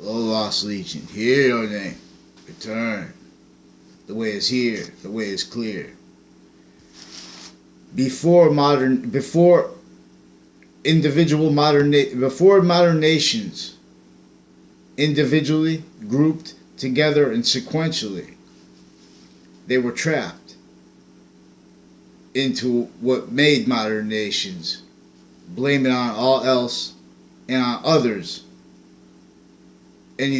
O lost legion, hear your name. Return. The way is here. The way is clear. Before modern nations, individually, grouped together and sequentially, they were trapped into what made modern nations, blaming on all else and on others, and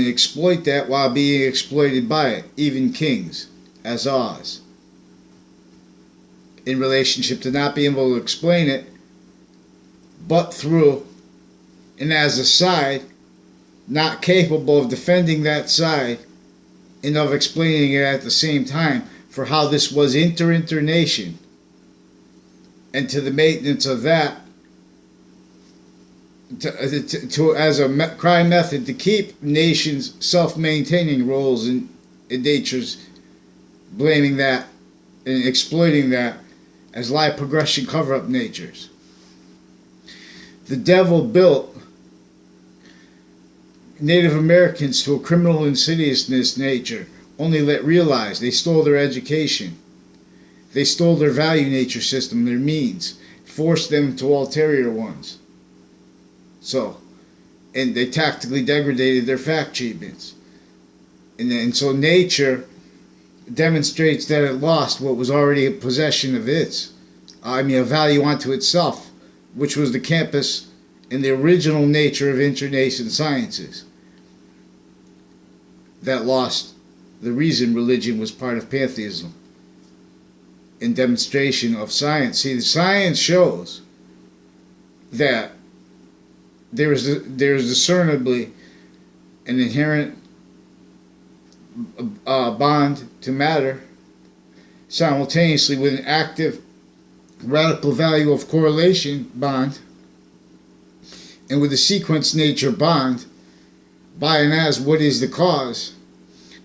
exploit that while being exploited by it, even kings, as Oz, in relationship to not being able to explain it, but through, and as a side, not capable of defending that side and of explaining it at the same time for how this was internation, and to the maintenance of that, as a crime method to keep nations self-maintaining roles in natures, blaming that and exploiting that as lie, progression, cover-up natures. The devil built Native Americans to a criminal insidiousness nature, only let realize they stole their education. They stole their value nature system, their means, forced them to ulterior ones. So, and they tactically degraded their fact treatments. And so nature demonstrates that it lost what was already a possession of its, a value unto itself, which was the campus and the original nature of internation sciences. That lost the reason religion was part of pantheism in demonstration of science. See, the science shows that there is discernibly an inherent bond to matter simultaneously with an active radical value of correlation bond, and with a sequence nature bond by and as what is the cause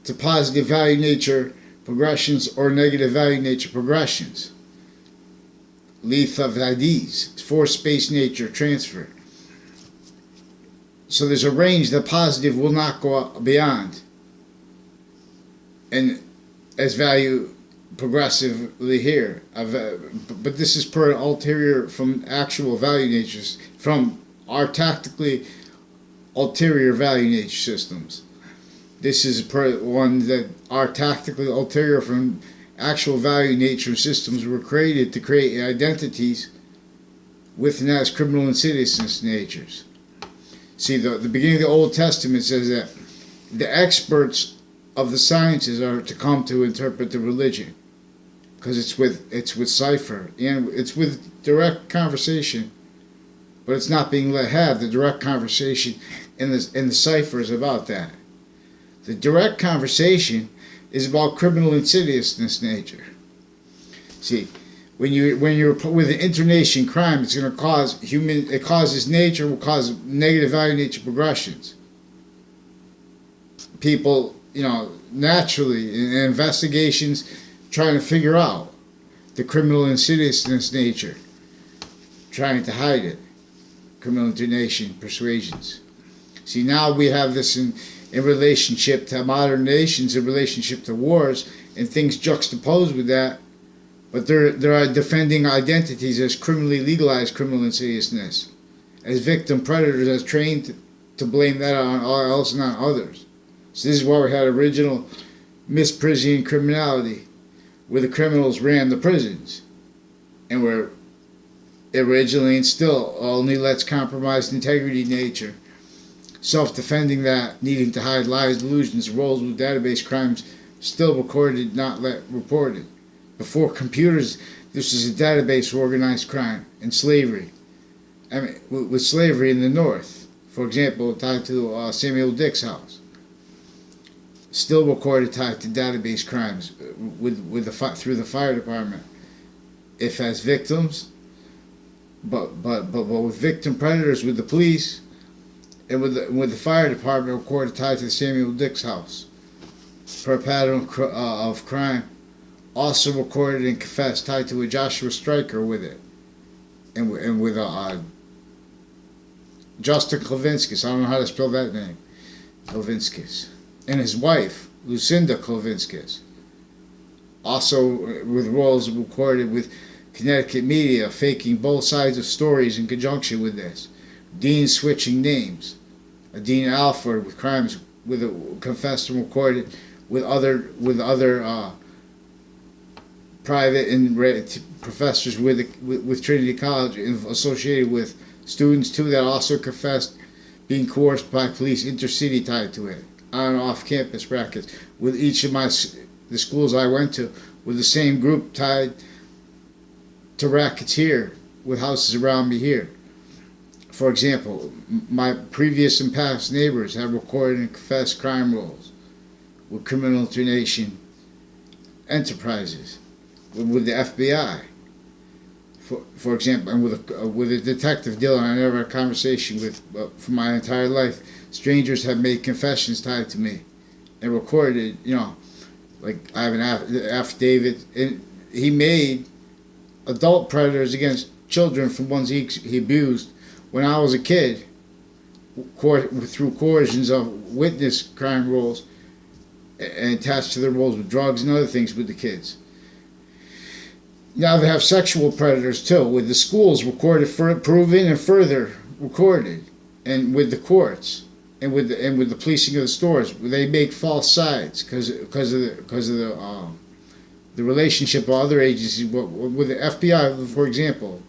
to positive value nature progressions or negative value nature progressions. Leaf of IDs, force space nature transfer. So there's a range that positive will not go beyond, and as value progressively here. But this is per ulterior from actual value natures, from our tactically ulterior value nature systems. This is per one that are tactically ulterior from actual value nature systems were created to create identities with and as criminal insidiousness natures. See, the beginning of the Old Testament says that the experts of the sciences are to come to interpret the religion, because it's with cipher and it's with direct conversation, but it's not being let have the direct conversation in the cipher is about that. The direct conversation is about criminal insidiousness nature. See, when you're with an internation crime, it's going to cause it causes nature, will cause negative value nature progressions. People, naturally in investigations trying to figure out the criminal insidiousness nature, trying to hide it. Criminal internation persuasions. See, now we have this in relationship to modern nations, in relationship to wars, and things juxtaposed with that. But they're defending identities as criminally legalized criminal insidiousness, as victim predators, as trained to blame that on all else and on others. So this is why we had original misprision criminality, where the criminals ran the prisons, and where originally and still only lets compromised integrity nature, self-defending that, needing to hide lies, delusions, roles with database crimes still recorded, not let reported. Before computers, this is a database for organized crime and slavery. With slavery in the North, for example, tied to Samuel Dick's house, still recorded tied to database crimes through the fire department, if as victims, but with victim predators with the police, and with the fire department recorded tied to Samuel Dick's house, per pattern of crime. Also recorded and confessed tied to a Joshua Stryker with it, and with Justin Klavinskas. I don't know how to spell that name. Klovinskis, and his wife, Lucinda Klovinskis. Also with roles recorded with Connecticut media faking both sides of stories in conjunction with this. Deans switching names. A Dean Alford with crimes with a confessed and recorded with other private and professors with Trinity College associated with students too that also confessed being coerced by police intercity tied to it, on and off campus rackets with each of the schools I went to with the same group tied to rackets here with houses around me here. For example, my previous and past neighbors have recorded and confessed crime rolls with criminal intonation enterprises with the F.B.I. For example, and with a detective Dylan, I never had a conversation with for my entire life. Strangers have made confessions tied to me and recorded. Like I have an affidavit, and he made adult predators against children from ones he abused when I was a kid through coercions of witness crime rolls and attached to their roles with drugs and other things with the kids. Now they have sexual predators too, with the schools recorded, proven and further recorded, and with the courts and with the policing of the stores, where they make false sides because of the relationship of other agencies with the F.B.I. For example,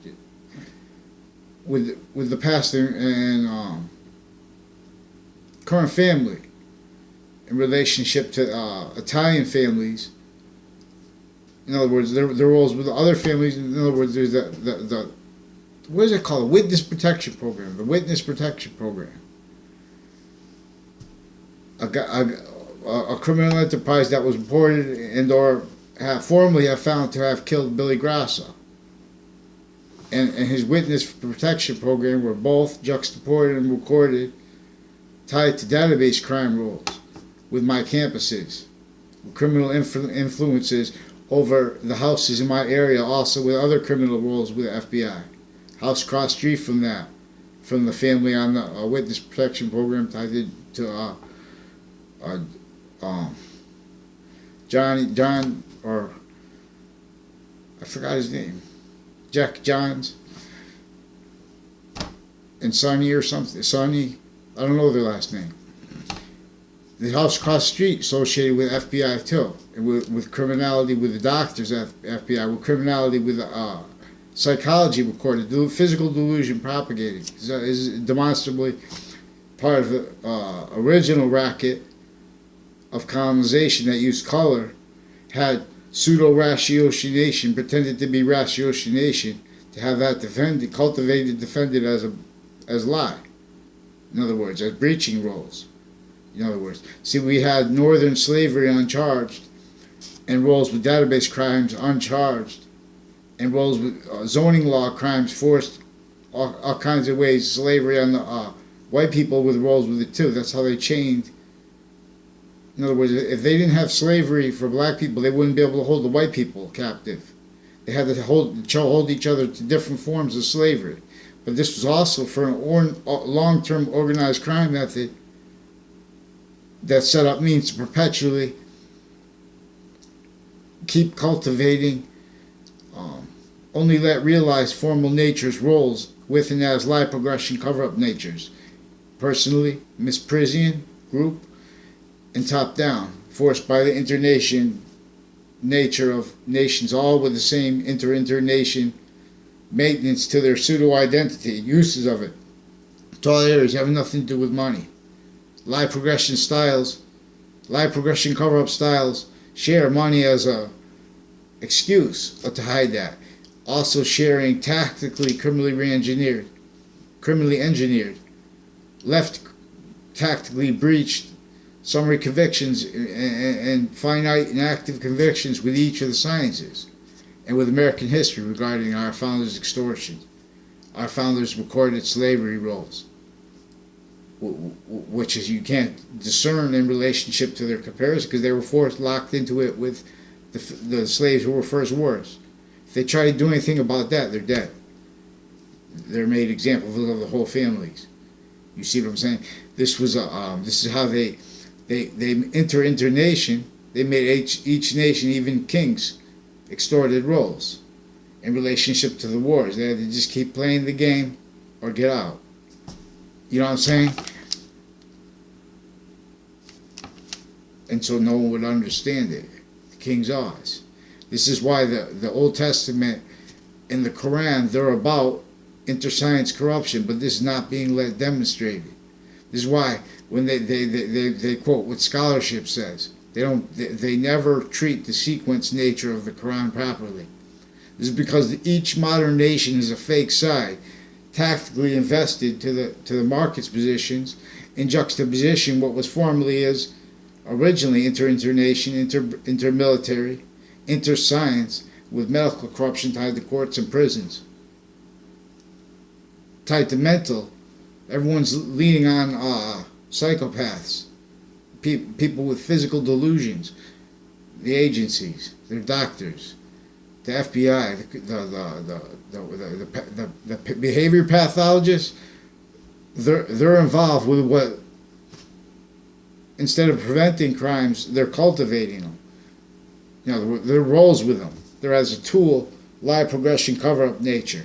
with the past and current family in relationship to Italian families. In other words, their roles with other families. In other words, there's the what is it called? The Witness Protection Program. The Witness Protection Program. A criminal enterprise that was reported and or formerly have found to have killed Billy Grasso. And his Witness Protection Program were both juxtaposed and recorded, tied to database crime rolls with my campuses, with criminal influences over the houses in my area, also with other criminal roles with the F.B.I. House cross street from that, from the family on the Witness Protection Program tied to John, or I forgot his name, Jack Johns, and Sonny or something. Sonny, I don't know their last name. The house across the street associated with F.B.I. too, and with criminality with the doctors at F.B.I., with criminality with psychology recorded, physical delusion propagated, is demonstrably part of the original racket of colonization that used color, had pseudo-ratiocination, pretended to be ratiocination, to have that cultivated, defended as lie. In other words, as breaching roles. In other words, see, we had northern slavery uncharged, and roles with database crimes uncharged, and roles with zoning law crimes forced all kinds of ways, slavery on the white people with roles with it too. That's how they chained. In other words, if they didn't have slavery for black people, they wouldn't be able to hold the white people captive. They had to hold each other to different forms of slavery. But this was also for a long-term organized crime method that set up means to perpetually keep cultivating, only let realize formal nature's roles with and as lie progression cover-up natures. Personally, misprision group, and top-down, forced by the internation nature of nations, all with the same inter-nation maintenance to their pseudo-identity, uses of it, to all areas having nothing to do with money. Lie progression cover-up styles share money as a excuse to hide that. Also sharing tactically criminally engineered, left tactically breached summary convictions and finite and active convictions with each of the sciences, and with American history regarding our founders' extortion, our founders' recorded slavery roles, which is you can't discern in relationship to their comparison because they were locked into it with the slaves who were first wars. If they try to do anything about that, they're dead. They're made examples of the whole families. You see what I'm saying? This is how they internation. They made each nation, even kings, extorted roles in relationship to the wars. They had to just keep playing the game or get out. You know what I'm saying? And so no one would understand it. The king's Oz. This is why the Old Testament and the Quran, they're about inter-science corruption, but this is not being demonstrated. This is why when they quote what scholarship says, they never treat the sequence nature of the Quran properly. This is because each modern nation is a fake side, tactically invested to the market's positions in juxtaposition what was formerly is originally inter-nation, inter-military, inter-science, with medical corruption tied to courts and prisons. Tied to mental, everyone's leaning on psychopaths, people with physical delusions, the agencies, their doctors, the F.B.I, the behavior pathologists. They're involved with what, instead of preventing crimes, they're cultivating them. You know, their roles with them. They're as a tool, lie, progression, cover-up nature.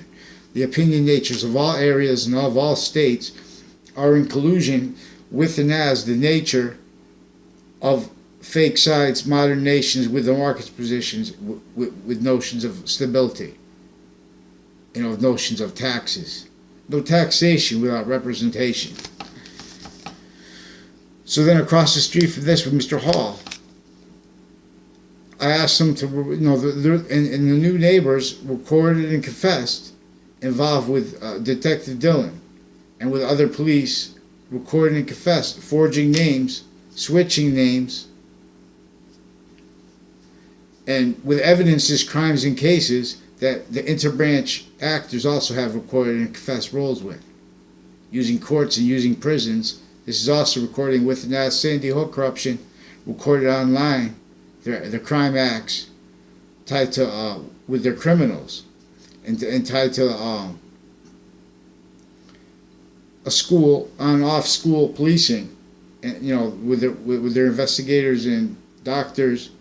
The opinion natures of all areas and of all states are in collusion with and as the nature of fake sides, modern nations with the market's positions, with notions of stability, you know, notions of taxes. No taxation without representation. So then across the street from this with Mr. Hall, I asked him to, you know, and the new neighbors recorded and confessed, involved with Detective Dillon and with other police, recorded and confessed, forging names, switching names, and with evidences, crimes, and cases that the interbranch actors also have recorded and confessed roles with, using courts and using prisons. This is also recording with and as Sandy Hook corruption, recorded online, their crime acts tied to with their criminals, and tied to a school on off school policing, and you know, with their investigators and doctors,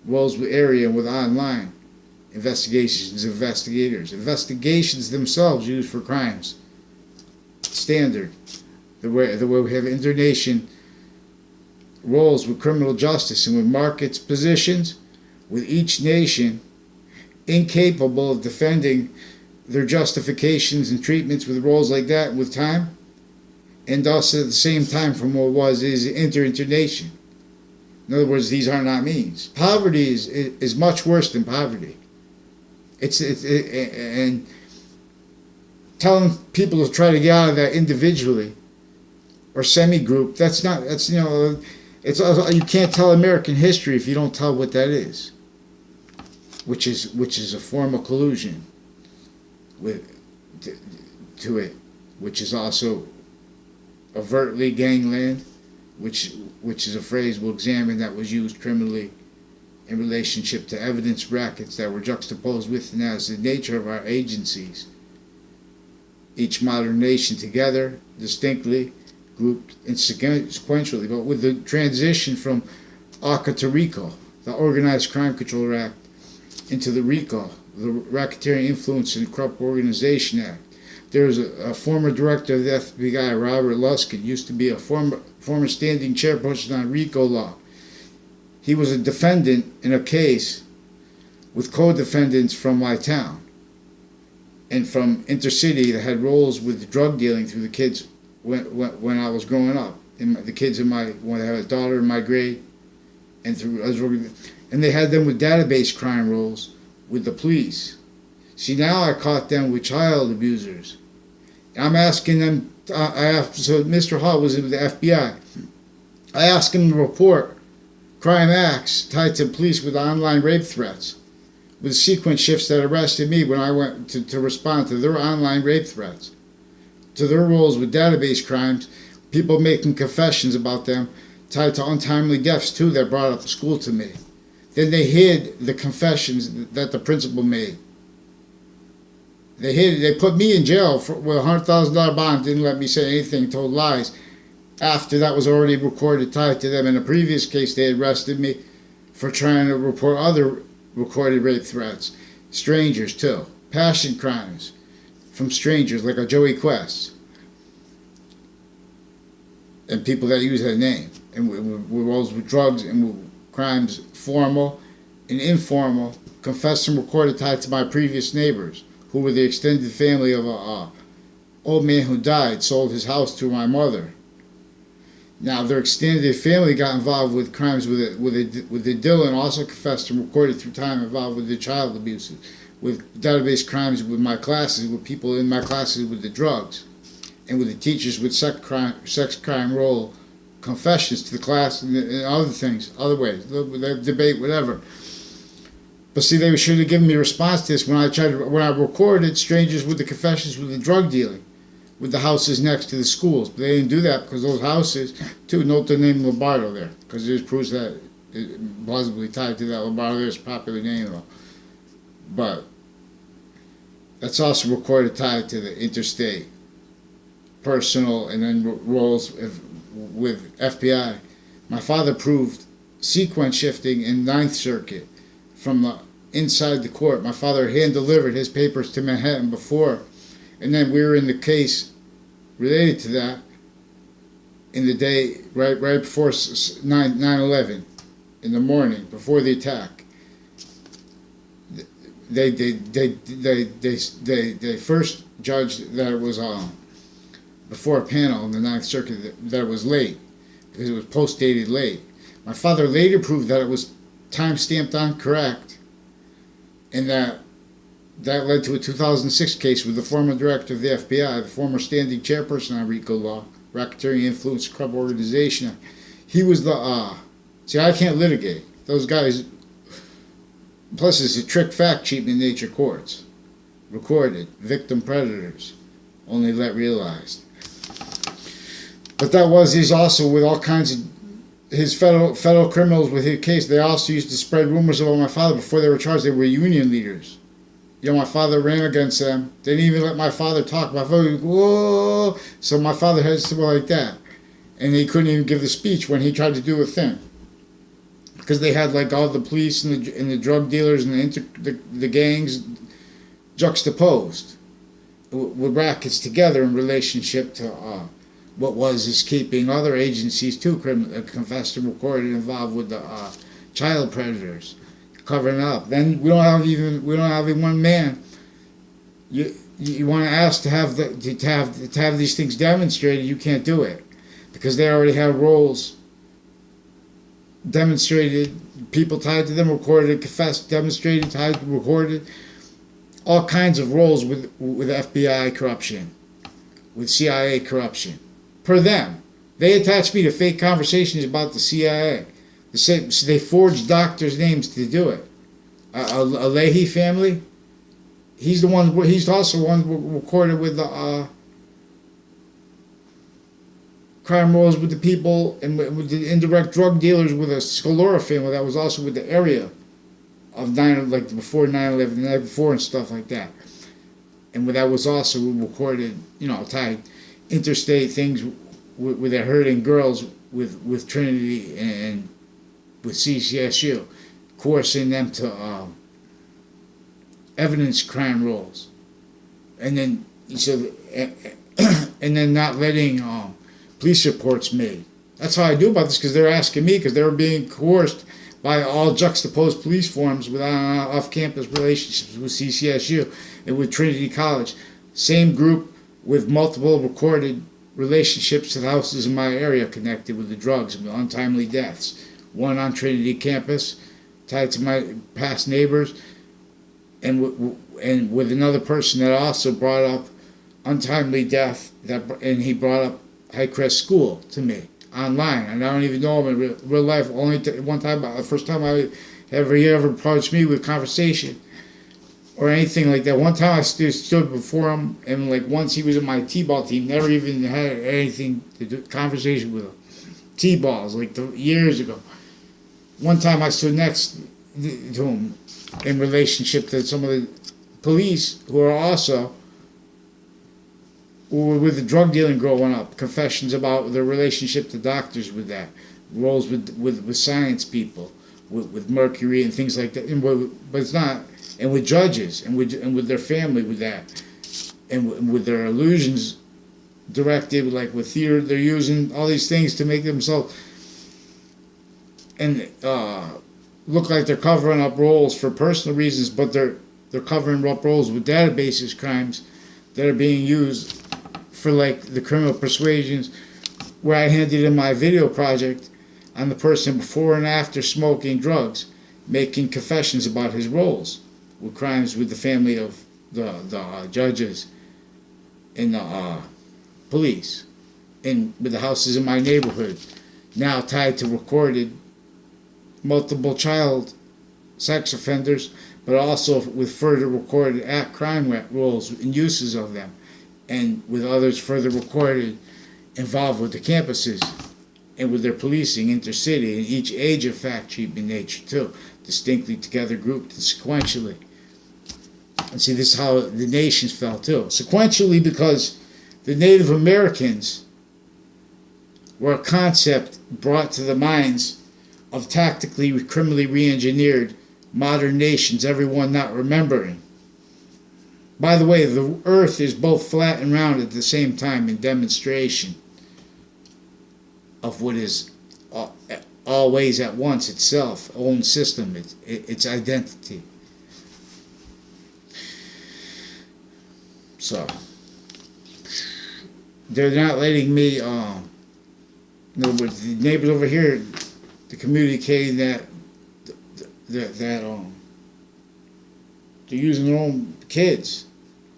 roles with area and with online investigations, investigators themselves used for crimes. Standard, the way we have internation roles with criminal justice and with markets positions, with each nation incapable of defending their justifications and treatments with roles like that with time, and also at the same time from what is internation. In other words, these are not means. Poverty is much worse than poverty. And telling people to try to get out of that individually or semi-group, that's you know, you can't tell American history if you don't tell what that is, which is a form of collusion to it, which is also overtly gangland, which is a phrase we'll examine that was used criminally in relationship to evidence rackets that were juxtaposed with and as the nature of our agencies. Each modern nation together, distinctly, grouped and sequentially, but with the transition from ACA to RICO, the Organized Crime Control Act, into the RICO, the Racketeering Influence and Corrupt Organization Act. There was a former director of the F.B.I, Robert Luskin, used to be a former standing chairperson on RICO law. He was a defendant in a case with co-defendants from my town and from intercity that had roles with drug dealing through the kids when I was growing up. And the kids when I had a daughter in my grade, and they had them with database crime roles with the police. See, now I caught them with child abusers. I'm asking them, so Mr. Hall was with the FBI. I asked him to report crime acts tied to police with online rape threats, with sequence shifts that arrested me when I went to respond to their online rape threats, to their roles with database crimes, people making confessions about them, tied to untimely deaths too that brought up school to me. Then they hid the confessions that the principal made. They put me in jail with a $100,000 bond, didn't let me say anything, told lies. after that was already recorded tied to them. In a previous case, they arrested me for trying to report other recorded rape threats. Strangers, too. Passion crimes from strangers, like a Joey Quest. And people that use that name. And with roles with drugs and with crimes, formal and informal, confessed and recorded tied to my previous neighbors, who were the extended family of a old man who died, sold his house to my mother. Now, their extended family got involved with crimes with the Dylan, also confessed and recorded through time involved with the child abuse, with database crimes with my classes, with people in my classes with the drugs, and with the teachers with sex crime role confessions to the class and other things, other ways, debate, whatever. But see, they should have given me a response to this when I recorded strangers with the confessions with the drug dealing, with the houses next to the schools. But they didn't do that because those houses, too, note the name Lombardo there, because there's proofs that it plausibly tied to that. Lombardo there's a popular name though. But that's also recorded tied to the interstate, personal, and then roles with F.B.I. My father proved sequence shifting in Ninth Circuit from the inside the court. My father hand-delivered his papers to Manhattan before, and then we were in the case related to that in the day right before 9/11, in the morning before the attack. They first judged that it was before a panel in the Ninth Circuit that it was late because it was post-dated late. My father later proved that it was time-stamped incorrect, and that led to a 2006 case with the former director of the F.B.I., the former standing chairperson on RICO law, Racketeering Influence Club Organization. He was the see, I can't litigate. Those guys, plus it's a trick fact sheet in nature courts. Recorded, victim predators, only let realized. But he's also with all kinds of his federal criminals with his case. They also used to spread rumors about my father before they were charged. They were union leaders. You know, my father ran against them. They didn't even let my father talk. My father would go, whoa! So my father had something like that. And he couldn't even give the speech when he tried to do a thing. Because they had like all the police and the drug dealers and the gangs juxtaposed with rackets together in relationship to what is keeping other agencies too confessed and recorded involved with the child predators, covering up. Then we don't have even one man. You want to ask to have these things demonstrated, you can't do it because they already have roles demonstrated, people tied to them, recorded, confessed, demonstrated, tied, recorded, all kinds of roles with FBI corruption, with C.I.A. corruption. Per them. They attached me to fake conversations about the C.I.A. They forged doctors' names to do it. A Leahy family, he's also one recorded with the crime roles with the people and with the indirect drug dealers with a Scalora family that was also with the area of before 9/11, the night before and stuff like that. And that was also recorded, tied interstate things with the hurting girls with Trinity and with CCSU, coercing them to evidence crime roles, and then not letting police reports made. That's how I do about this, because they're asking me, because they were being coerced by all juxtaposed police forms with off-campus relationships with CCSU and with Trinity College. Same group with multiple recorded relationships to the houses in my area connected with the drugs and the untimely deaths. One on Trinity campus, tied to my past neighbors, and with another person that also brought up untimely death, and he brought up Highcrest School to me online, and I don't even know him in real life. Only one time, the first time he ever approached me with conversation or anything like that. One time I stood before him, and once he was in my t-ball team, never even had anything to do conversation with him. T-balls, years ago. One time I stood next to him in relationship to some of the police who are also or with the drug dealing growing up, confessions about their relationship to doctors with that, roles with science people, with mercury and things like that. But it's not, and with judges and with their family with that, and with their illusions directed, like with theater, they're using all these things to make themselves and look like they're covering up roles for personal reasons, but they're covering up roles with databases crimes that are being used for like the criminal persuasions, where I handed in my video project on the person before and after smoking drugs, making confessions about his roles with crimes with the family of the judges and the police, and with the houses in my neighborhood, now tied to recorded multiple child sex offenders, but also with further recorded act crime roles and uses of them, and with others further recorded involved with the campuses and with their policing intercity and each age of fact treatment nature too, distinctly together grouped and sequentially. And see, this is how the nations fell too. Sequentially, because the Native Americans were a concept brought to the minds of tactically, criminally re-engineered modern nations, everyone not remembering. By the way, the earth is both flat and round at the same time in demonstration of what is always at once itself, own system, its identity. So, they're not letting me, in other words, the neighbors over here, the communicating that they're using their own kids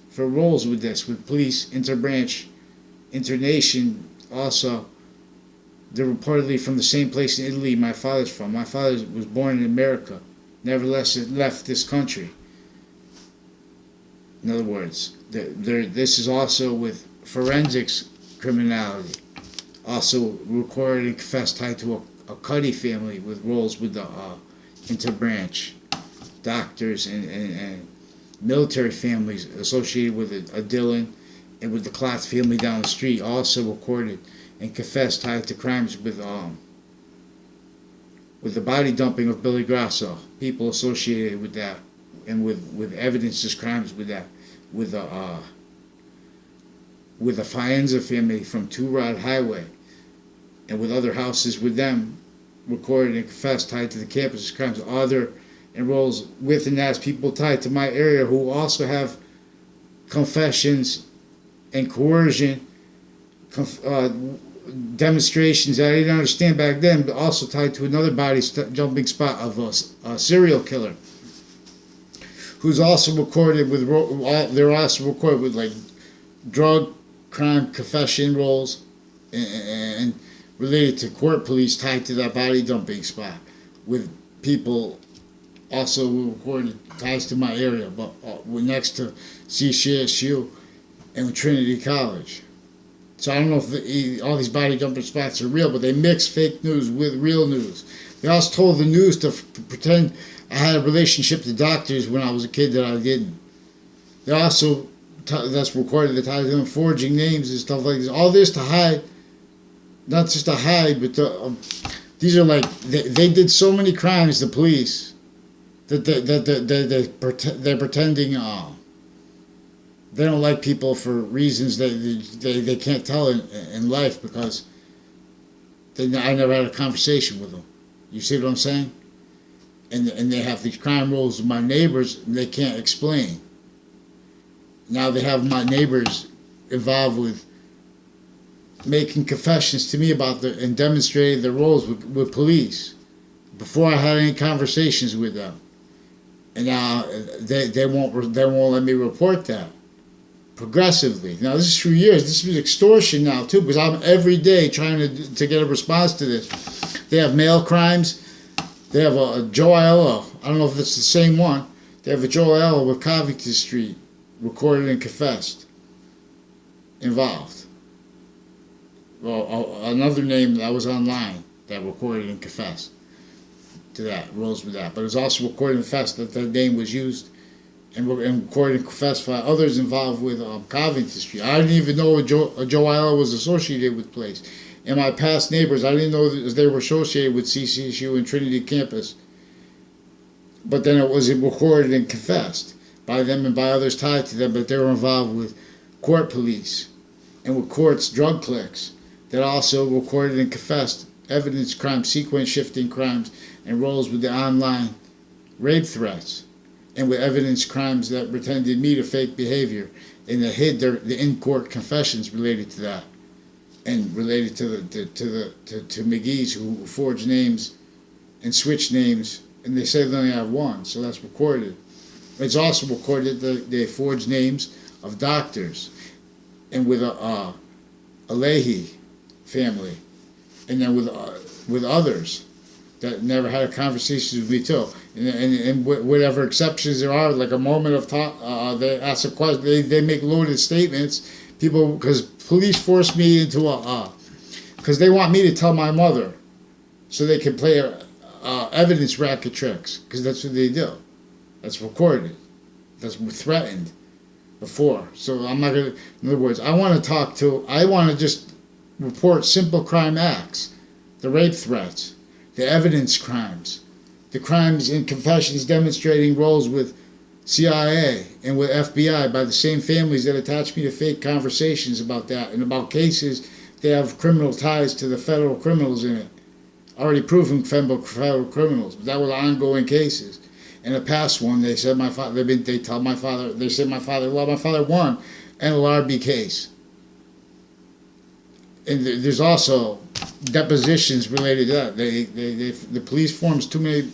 for roles with this, with police, interbranch, internation. Also, they're reportedly from the same place in Italy my father's from. My father was born in America, nevertheless left this country. In other words, this is also with forensics criminality, also recorded and confessed tied to a Cuddy family with roles with the interbranch doctors and military families associated with a Dillon, and with the Klotz family down the street, also recorded and confessed tied to crimes with the body dumping of Billy Grasso, people associated with that, and with evidences crimes with that, with the Faenza family from Two Rod Highway, and with other houses with them recorded and confessed tied to the campus crimes. Other enrolls with and as people tied to my area who also have confessions and coercion demonstrations that I didn't understand back then, but also tied to another body jumping spot of a serial killer who's also recorded with, they're also recorded with like drug crime confession roles and related to court police tied to that body dumping spot, with people also recorded ties to my area, but we're next to CCSU and Trinity College. So I don't know if all these body dumping spots are real, but they mix fake news with real news. They also told the news to pretend I had a relationship to doctors when I was a kid that I didn't. They also, that's recorded, the ties to them forging names and stuff like this. All this to hide, not just to hide, but these are like, they did so many crimes, the police, that they're pretending they don't like people for reasons they can't tell in life, because I never had a conversation with them. You see what I'm saying? And they have these crime rules with my neighbors, and they can't explain. Now they have my neighbors involved with making confessions to me about and demonstrating their roles with police before I had any conversations with them. And now they won't let me report that progressively. Now this is for years. This is extortion now too, because I'm every day trying to get a response to this. They have mail crimes. They have a Joe Aiello. I don't know if it's the same one. They have a Joe Aiello with Covington Street, recorded and confessed, involved. Well, another name that was online that recorded and confessed to that, rolls with that. But it was also recorded and confessed that name was used and recorded and confessed by others involved with Covington Street. I didn't even know Joe Isla was associated with the place. And my past neighbors, I didn't know that they were associated with CCSU and Trinity campus. But then it was recorded and confessed by them and by others tied to them, but they were involved with court police and with courts drug cliques that also recorded and confessed evidence crimes, sequence shifting crimes, and roles with the online rape threats, and with evidence crimes that pretended me to fake behavior and that hid the in-court confessions related to that, and related to McGee's, who forged names and switched names, and they say they only have one, so that's recorded. It's also recorded that they forged names of doctors, and with a Leahy family, and then with others that never had a conversation with me too, and whatever exceptions there are, like a moment of talk, they ask a question, they make loaded statements. People, because police forced me into because they want me to tell my mother, so they can play evidence racket tricks, because that's what they do. That's recorded. That's threatened before. So I'm not gonna. In other words, I want to just report simple crime acts, the rape threats, the evidence crimes, the crimes and confessions demonstrating roles with C.I.A. and with F.B.I. by the same families that attach me to fake conversations about that and about cases that have criminal ties to the federal criminals in it. Already proven federal criminals, but that were ongoing cases. In the past one, they said my father. They said my father. Well, my father won an LRB case. And there's also depositions related to that. The police forms too many.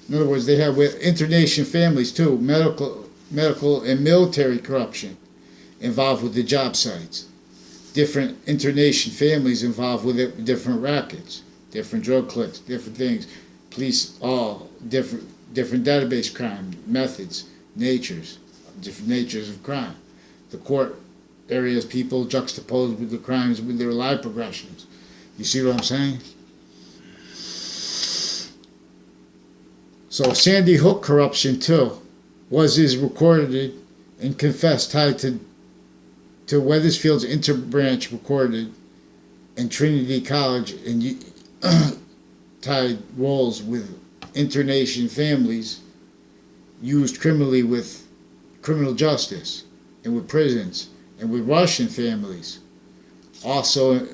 In other words, they have with internation families too, medical and military corruption involved with the job sites. Different internation families involved with it, different rackets, different drug cliques, different things. Police, all different database crime methods, different natures of crime. The court areas, people juxtaposed with the crimes with their life progressions. You see what I'm saying? So Sandy Hook corruption too is recorded and confessed, tied to Wethersfield's interbranch recorded, and Trinity College and tied roles with internation families used criminally with criminal justice and with prisons and with Russian families. Also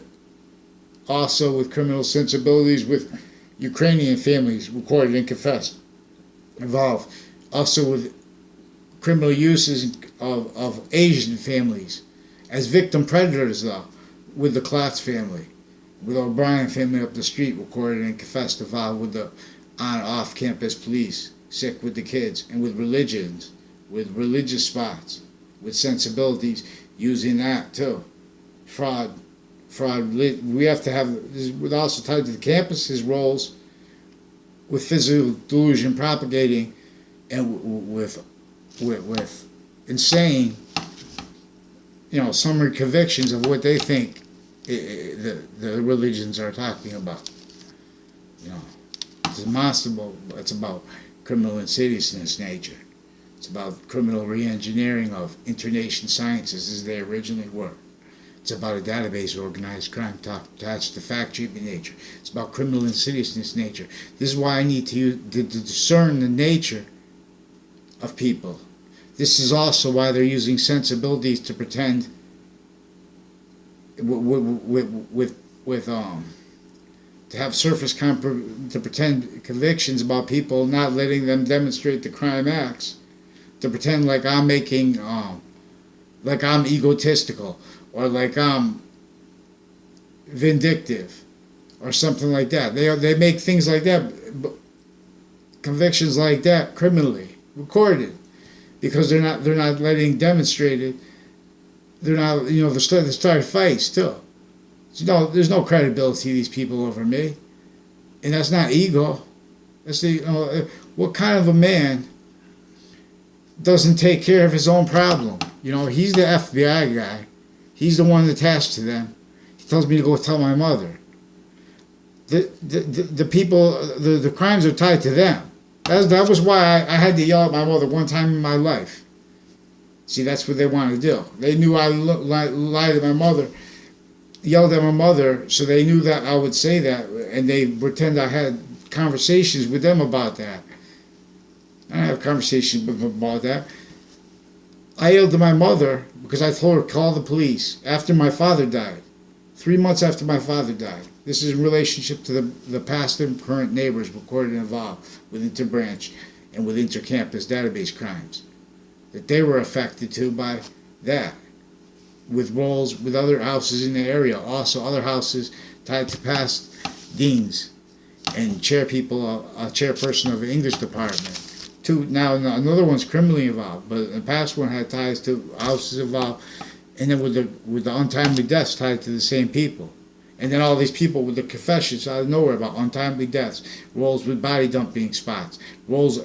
with criminal sensibilities with Ukrainian families recorded and confessed. Involved. Also with criminal uses of Asian families as victim predators, though, with the Klotz family, with O'Brien family up the street recorded and confessed, involved with the on-off campus police, sick with the kids, and with religions, with religious spots, with sensibilities, using that too. Fraud. We have to have, with also tied to the campus, his roles with physical delusion propagating, and with insane, summary convictions of what they think the religions are talking about. It's demonstrable. It's about criminal insidiousness nature. It's about criminal re-engineering of internation sciences as they originally were. It's about a database of organized crime attached to fact treatment nature. It's about criminal insidiousness nature. This is why I need to discern the nature of people. This is also why they're using sensibilities to pretend to have surface to pretend convictions about people, not letting them demonstrate the crime acts, to pretend like I'm making like I'm egotistical, or like I'm vindictive, or something like that. They make things like that, convictions like that, criminally recorded, because they're not letting demonstrated. They're not, they start fights too. There's no credibility to these people over me, and that's not ego. That's what kind of a man doesn't take care of his own problem? He's the F.B.I. guy. He's the one attached to them. He tells me to go tell my mother. The people, the crimes are tied to them. That was why I had to yell at my mother one time in my life. See, that's what they wanted to do. They knew I lied to my mother, yelled at my mother, so they knew that I would say that, and they pretend I had conversations with them about that. I didn't have conversations with them about that. I yelled at my mother because I told her to call the police after my father died. 3 months after my father died. This is in relationship to the past and current neighbors recorded and involved with interbranch and with intercampus database crimes. That they were affected too by that. With roles with other houses in the area. Also other houses tied to past deans and chairperson of the English department. Now another one's criminally involved, but the past one had ties to houses involved, and then with the untimely deaths tied to the same people. And then all these people with the confessions out of nowhere about untimely deaths, roles with body dumping spots, roles